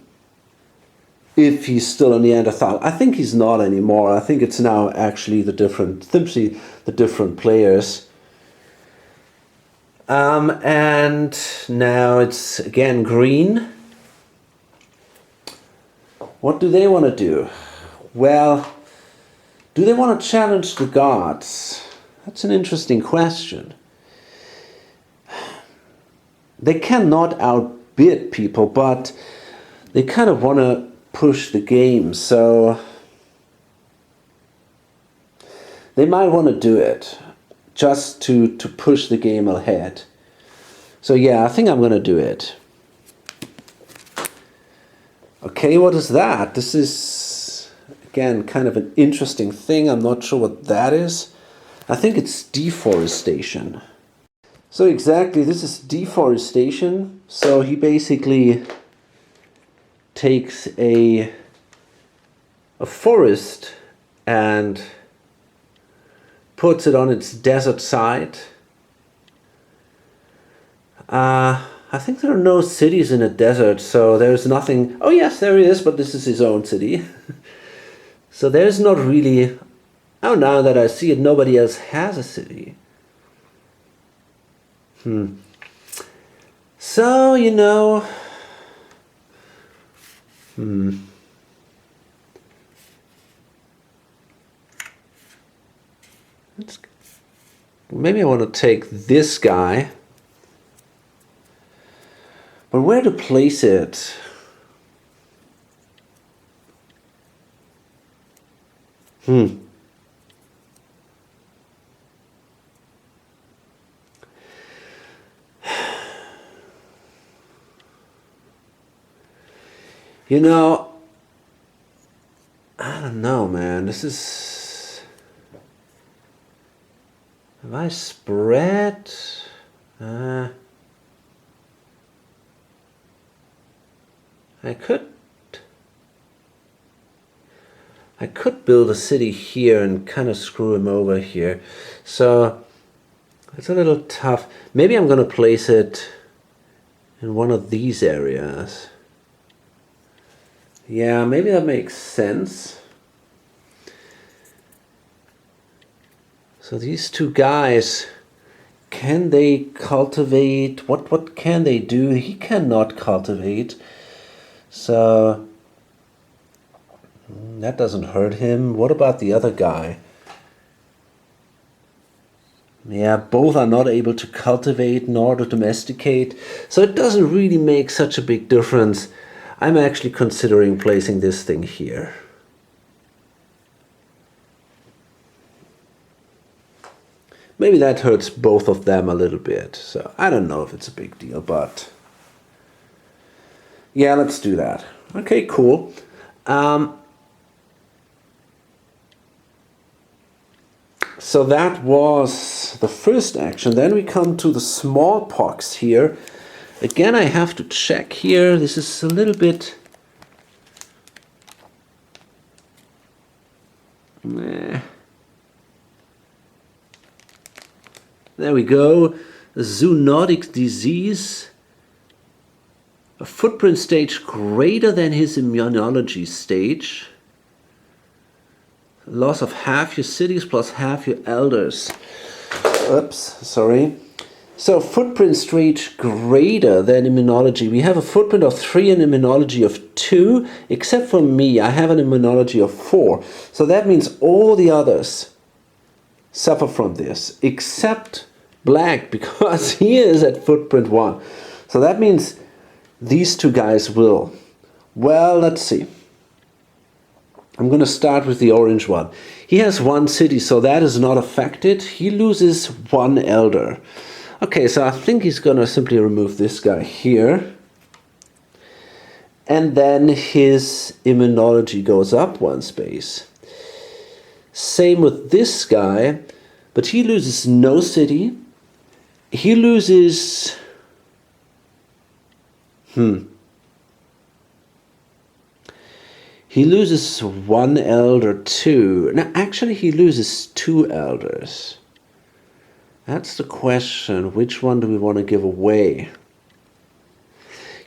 If he's still a Neanderthal. I think he's not anymore. I think it's now actually the different players. And now it's again green. What do they want to do? Well, do they want to challenge the gods? That's an interesting question. They cannot outbid people, but they kind of want to push the game, so they might want to do it just to push the game ahead. So yeah, I think I'm going to do it. Okay, what is that? This is, again, kind of an interesting thing. I'm not sure what that is. I think it's deforestation. So exactly, this is deforestation. So he basically takes a forest and puts it on its desert side. I think there are no cities in a desert, so there's nothing. Oh yes, there is, but this is his own city. So there's not really. Oh, now that I see it, nobody else has a city. So, you know. Maybe I want to take this guy. But where to place it? You know, I don't know, man. This is... Have I spread? I could build a city here and kind of screw him over here. So it's a little tough. Maybe I'm going to place it in one of these areas. Yeah, maybe that makes sense. So these two guys, can they cultivate? What can they do? He cannot cultivate. So that doesn't hurt him. What about the other guy? Yeah, both are not able to cultivate nor to domesticate. So it doesn't really make such a big difference. I'm actually considering placing this thing here. Maybe that hurts both of them a little bit. So I don't know if it's a big deal, but yeah, let's do that. Okay, cool. So that was the first action. Then we come to the smallpox here. Again, I have to check here. This is a little bit... There we go. A zoonotic disease. A footprint stage greater than his immunology stage. Loss of half your cities plus half your elders. Oops, sorry. So footprint stage greater than immunology. We have a footprint of 3 and immunology of 2. Except for me, I have an immunology of 4. So that means all the others suffer from this. Except Black, because he is at footprint 1. So that means these two guys will. Well, let's see. I'm going to start with the orange one. He has 1 city, so that is not affected. He loses 1 elder. Okay, so I think he's going to simply remove this guy here. And then his immunology goes up 1 space. Same with this guy, but he loses no city. He loses... He loses 1 elder too. No, actually he loses 2 elders. That's the question. Which one do we want to give away?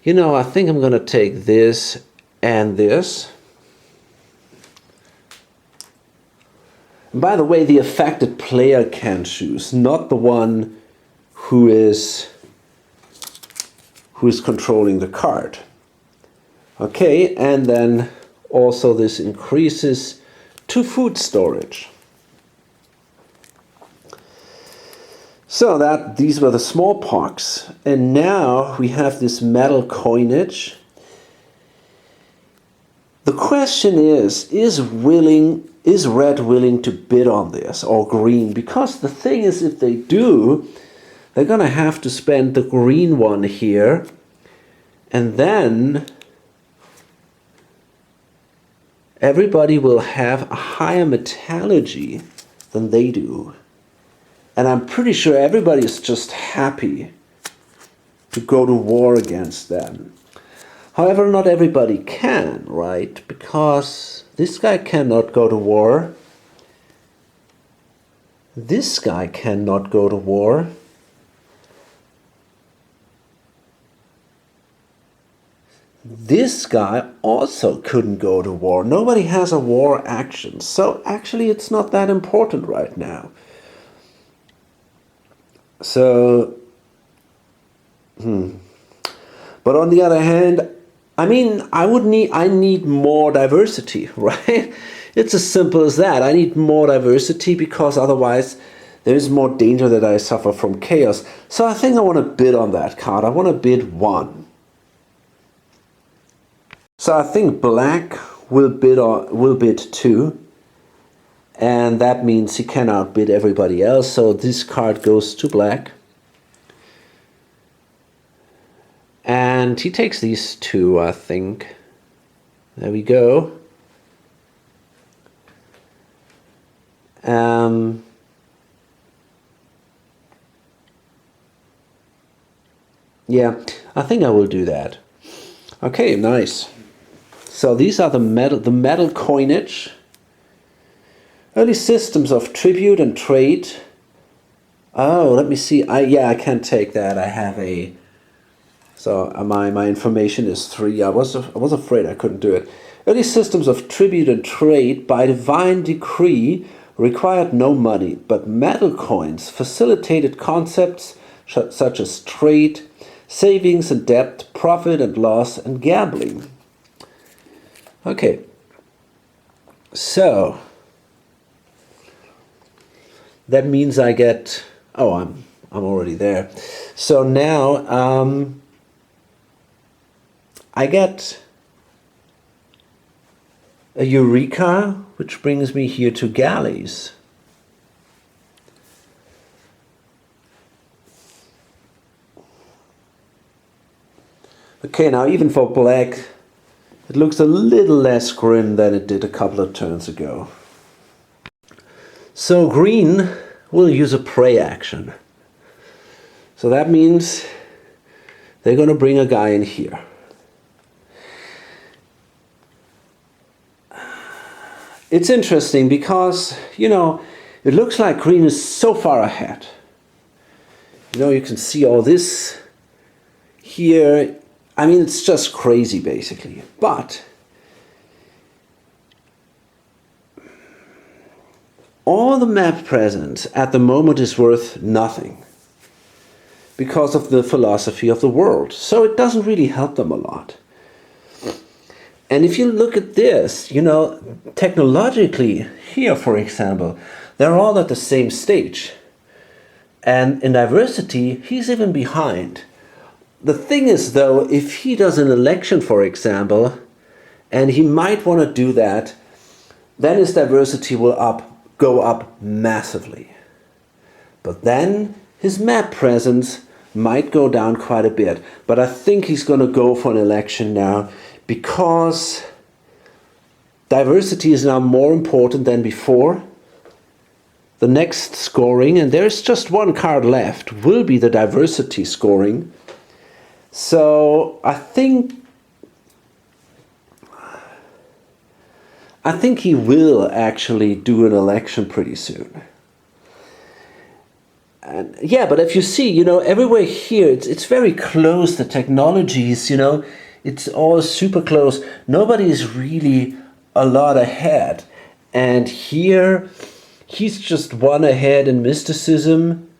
You know, I think I'm going to take this and this. By the way, the affected player can choose, not the one who is controlling the card. Okay, and then also this increases to food storage. So these were the smallpox, and now we have this metal coinage. The question is red willing to bid on this, or green? Because the thing is, if they do, they're gonna have to spend the green one here, and then everybody will have a higher metallurgy than they do. And I'm pretty sure everybody is just happy to go to war against them. However, not everybody can, right? Because this guy cannot go to war. This guy cannot go to war. This guy also couldn't go to war. Nobody has a war action. So actually it's not that important right now. So, but on the other hand, I mean, I need more diversity, right? It's as simple as that. I need more diversity because otherwise there is more danger that I suffer from chaos. So I think I want to bid on that card. I want to bid 1. So I think Black will bid 2. And that means he can outbid everybody else. So this card goes to Black. And he takes these 2, I think. There we go. Yeah, I think I will do that. Okay, nice. So these are the metal coinage. Early systems of tribute and trade. Oh, let me see. I can't take that. I have a... So my information is 3. I was afraid I couldn't do it. Early systems of tribute and trade by divine decree required no money, but metal coins facilitated concepts such as trade, savings and debt, profit and loss, and gambling. Okay. So that means I get... Oh, I'm already there. So now I get a Eureka, which brings me here to galleys. Okay, now even for Black, it looks a little less grim than it did a couple of turns ago. So Green will use a prey action. So that means they're going to bring a guy in here. It's interesting because, you know, it looks like Green is so far ahead. You know, you can see all this here. I mean, it's just crazy, basically. But all the map present at the moment is worth nothing because of the philosophy of the world. So it doesn't really help them a lot. And if you look at this, you know, technologically, here, for example, they're all at the same stage. And in diversity, he's even behind. The thing is, though, if he does an election, for example, and he might want to do that, then his diversity will go up massively. But then his map presence might go down quite a bit. But I think he's going to go for an election now because diversity is now more important than before. The next scoring, and there's just one card left, will be the diversity scoring. So I think he will actually do an election pretty soon. And yeah, but if you see, you know, everywhere here, it's very close. The technologies, you know, it's all super close. Nobody is really a lot ahead. And here, he's just one ahead in mysticism.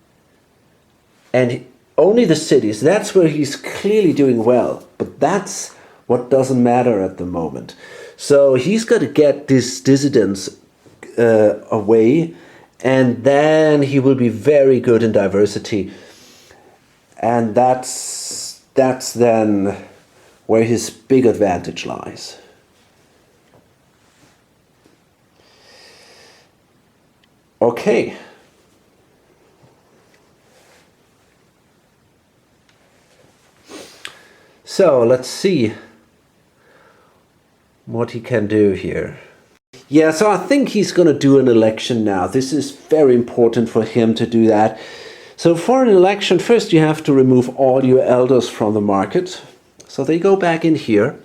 And only the cities, that's where he's clearly doing well. But that's what doesn't matter at the moment. So he's got to get these dissidents away. And then he will be very good in diversity. And that's then where his big advantage lies. Okay. So let's see what he can do here. Yeah, so I think he's going to do an election now. This is very important for him to do that. So for an election, first you have to remove all your elders from the market. So they go back in here.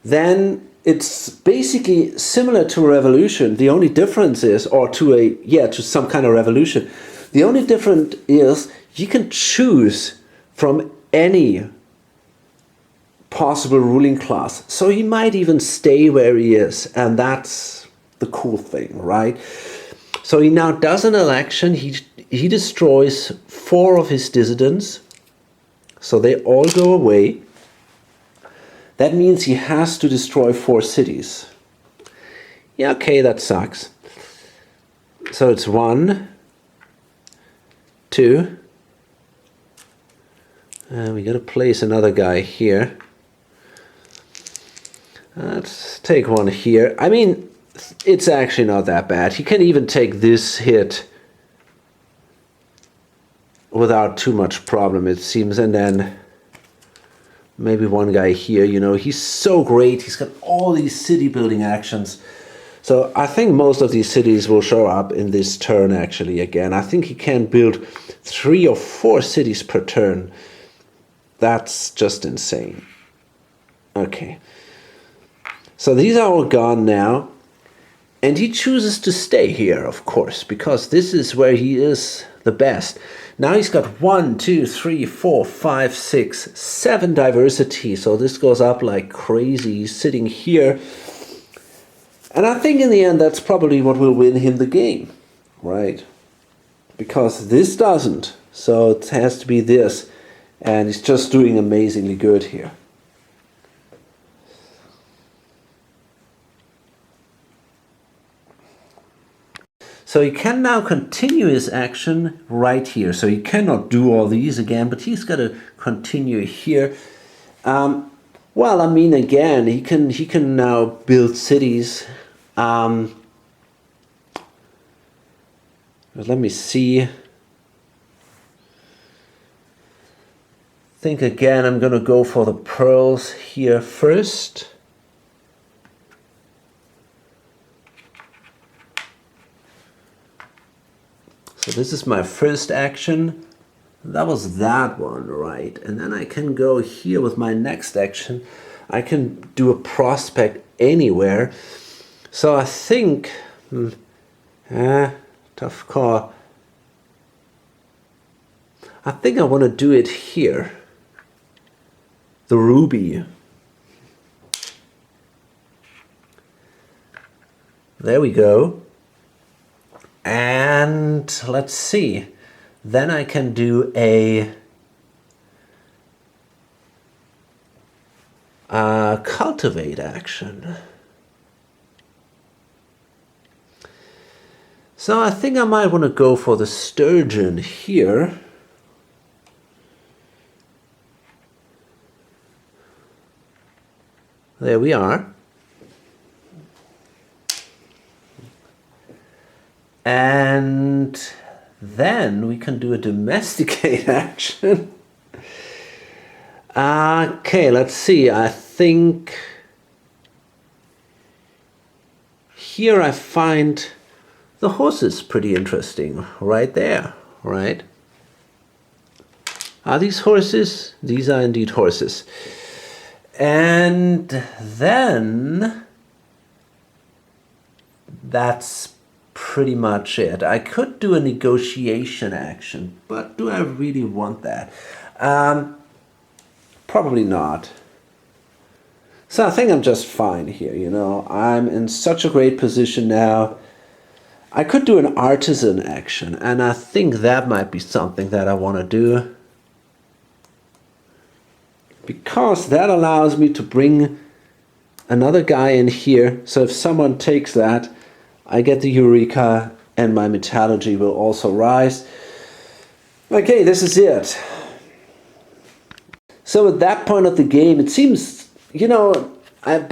Then it's basically similar to a revolution. The only difference is, or to some kind of revolution. The only difference is you can choose from any possible ruling class. So he might even stay where he is, and that's the cool thing, right? So he now does an election. He destroys 4 of his dissidents, so they all go away. That means he has to destroy 4 cities. Yeah, okay, that sucks. So it's 1, 2, and we gotta place another guy here. Let's take one here. I mean, it's actually not that bad. He can even take this hit without too much problem, it seems. And then maybe one guy here, you know, he's so great. He's got all these city building actions. So I think most of these cities will show up in this turn actually again. I think he can build 3 or 4 cities per turn. That's just insane. Okay. So these are all gone now. And he chooses to stay here, of course, because this is where he is the best. Now he's got 1, 2, 3, 4, 5, 6, 7 diversity. So this goes up like crazy. He's sitting here. And I think in the end, that's probably what will win him the game, right? Because this doesn't. So it has to be this. And he's just doing amazingly good here. So he can now continue his action right here. So he cannot do all these again, but he's got to continue here. Well, I mean, again, he can now build cities. But let me see. Think again, I'm going to go for the pearls here first. So this is my first action. That was that one, right? And then I can go here with my next action. I can do a prospect anywhere. So I think, tough call. I think I want to do it here. The ruby. There we go. And let's see. Then I can do a cultivate action. So I think I might want to go for the sturgeon here. There we are. And then we can do a domesticate action. Okay, let's see. I think here I find the horses pretty interesting. Right there, right? Are these horses? These are indeed horses. And then that's pretty much it. I could do a negotiation action, but do I really want that? Probably not. So I think I'm just fine here, you know. I'm in such a great position now. I could do an artisan action, and I think that might be something that I want to do. Because that allows me to bring another guy in here. So if someone takes that, I get the Eureka and my metallurgy will also rise. Okay, this is it. So at that point of the game, it seems, you know, I'm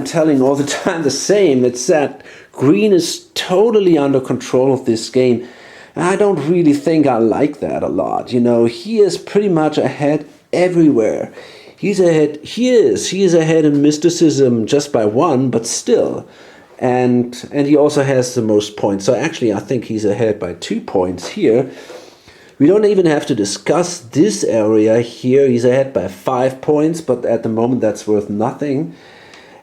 telling all the time the same. It's that green is totally under control of this game. And I don't really think I like that a lot. You know, he is pretty much ahead everywhere. He's ahead, he is ahead in mysticism just by 1, but still. And he also has the most points. So actually I think he's ahead by 2 points here. We don't even have to discuss this area here. He's ahead by 5 points, but at the moment that's worth nothing.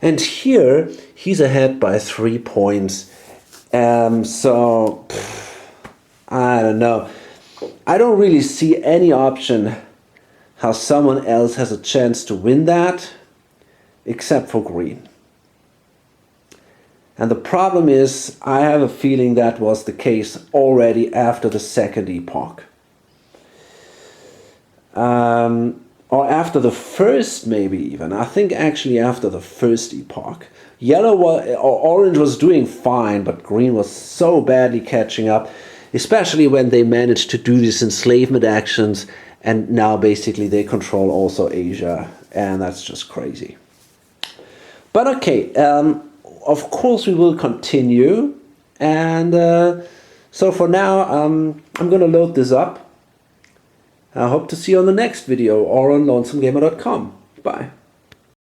And here he's ahead by 3 points. So I don't know. I don't really see any option how someone else has a chance to win that, except for green. And the problem is, I have a feeling that was the case already after the second epoch. Or after the first, maybe even. I think actually after the first epoch. Orange was doing fine, but green was so badly catching up, especially when they managed to do these enslavement actions. And now basically they control also Asia, and that's just crazy. But okay, of course we will continue. And so for now, I'm going to load this up. I hope to see you on the next video or on lonesomegamer.com. Bye.